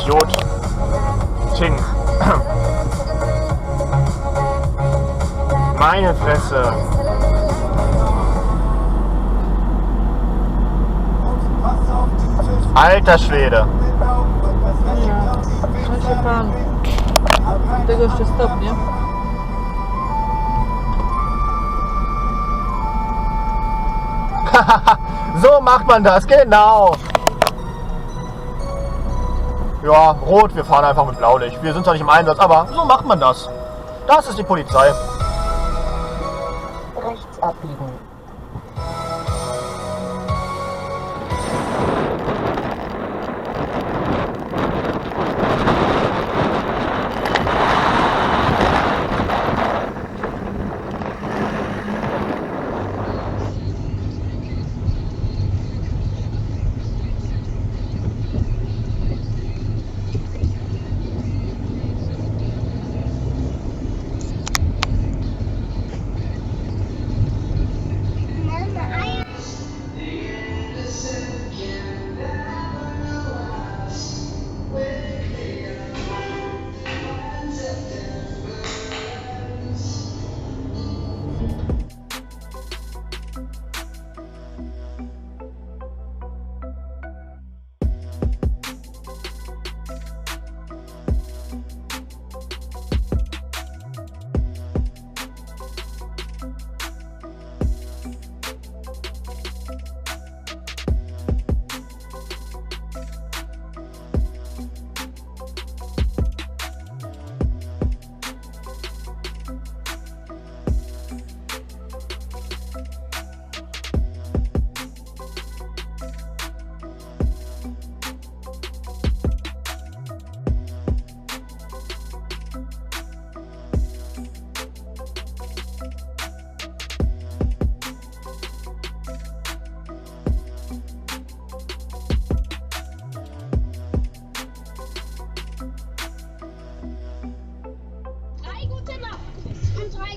Idiot. Ting. Meine Fresse. Alter Schwede. Ja, schlechte Bahn. Der größte Stop, ne? So macht man das, genau. Ja, rot, wir fahren einfach mit Blaulicht. Wir sind zwar nicht im Einsatz, aber so macht man das. Das ist die Polizei. Rechts abbiegen.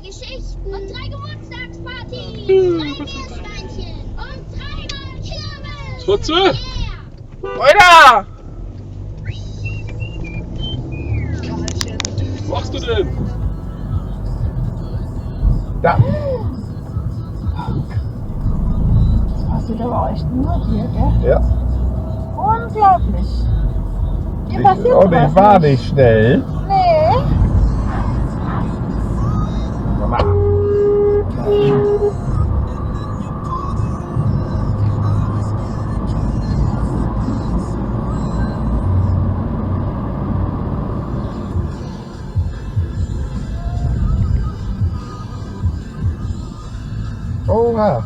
Geschichten und 3 Geburtstagspartys, 3 Meerschweinchen und 3-mal Kirmes. Trotze? Yeah. Oida! Was machst du denn? Da. Das passiert aber echt nur hier, gell? Ja. Unglaublich. Hier passiert Und sowas ich war nicht schnell. Nee. Mama. Oha.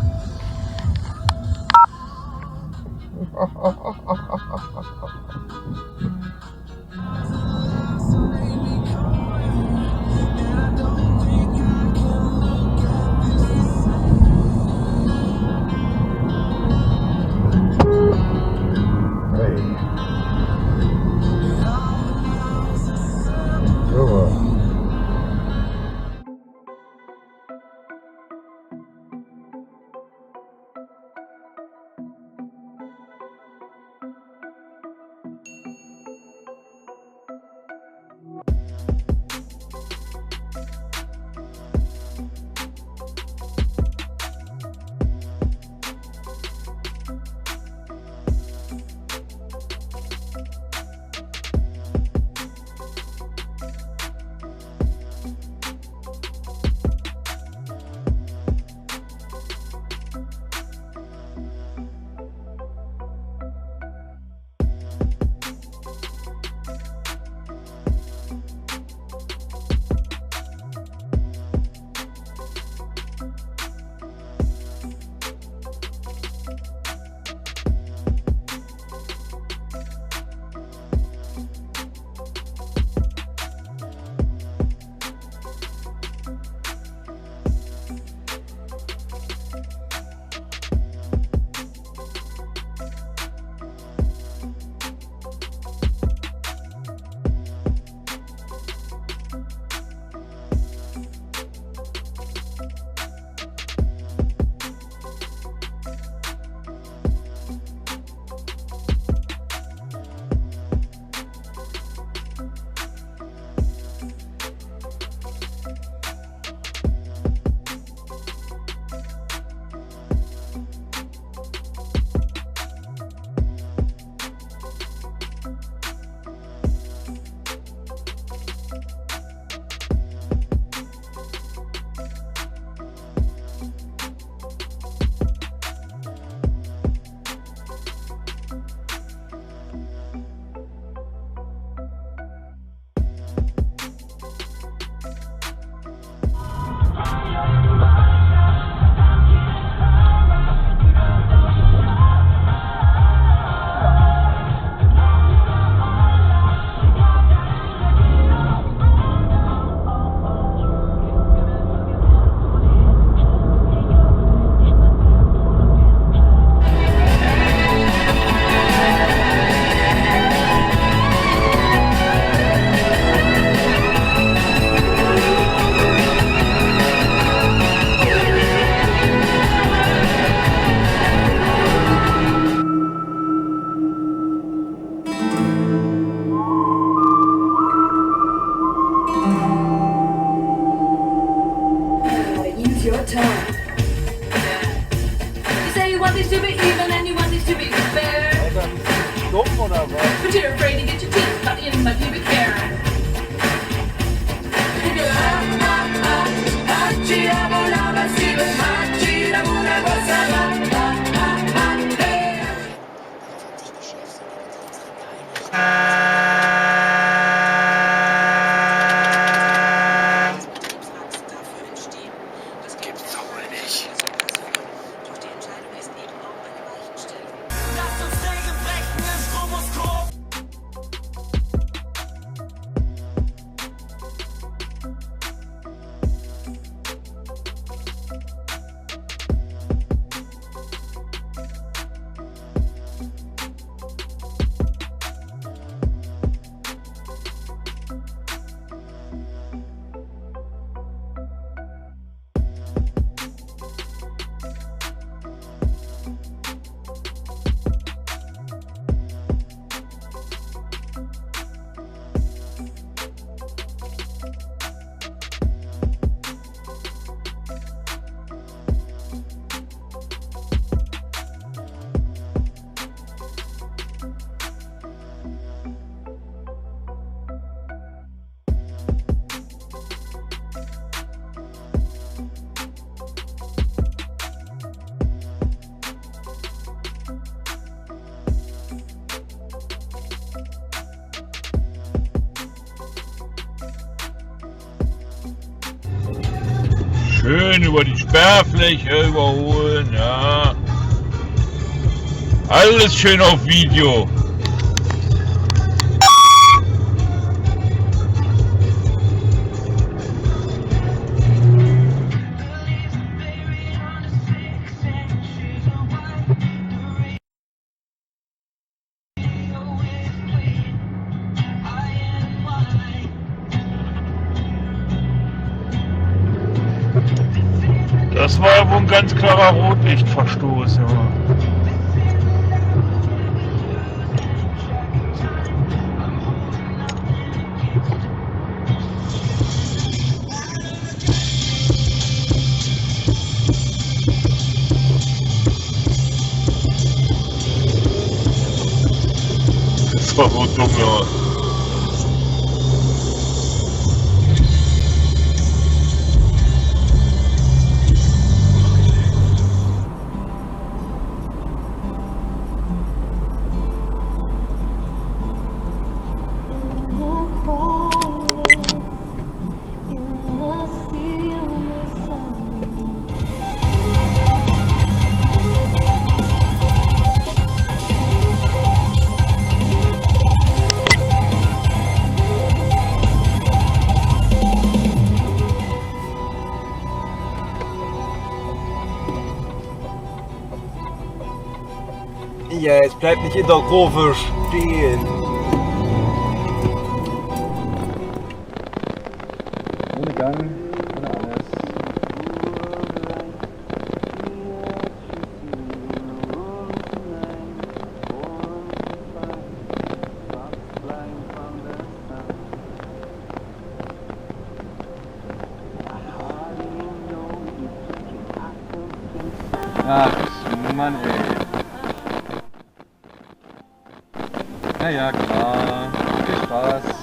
But you're afraid to get your teeth cut in by pubic hair. And you're Schön über die Sperrfläche überholen, ja. Alles schön auf Video. Das war ja wohl ein ganz klarer Rotlichtverstoß. Ja. Das war so dumm, ja. Ja, jetzt bleibt nicht in der Kurve stehen. Ohne Gang, ohne alles. Ach, Mann, ey. Ja, klar. Viel Spaß.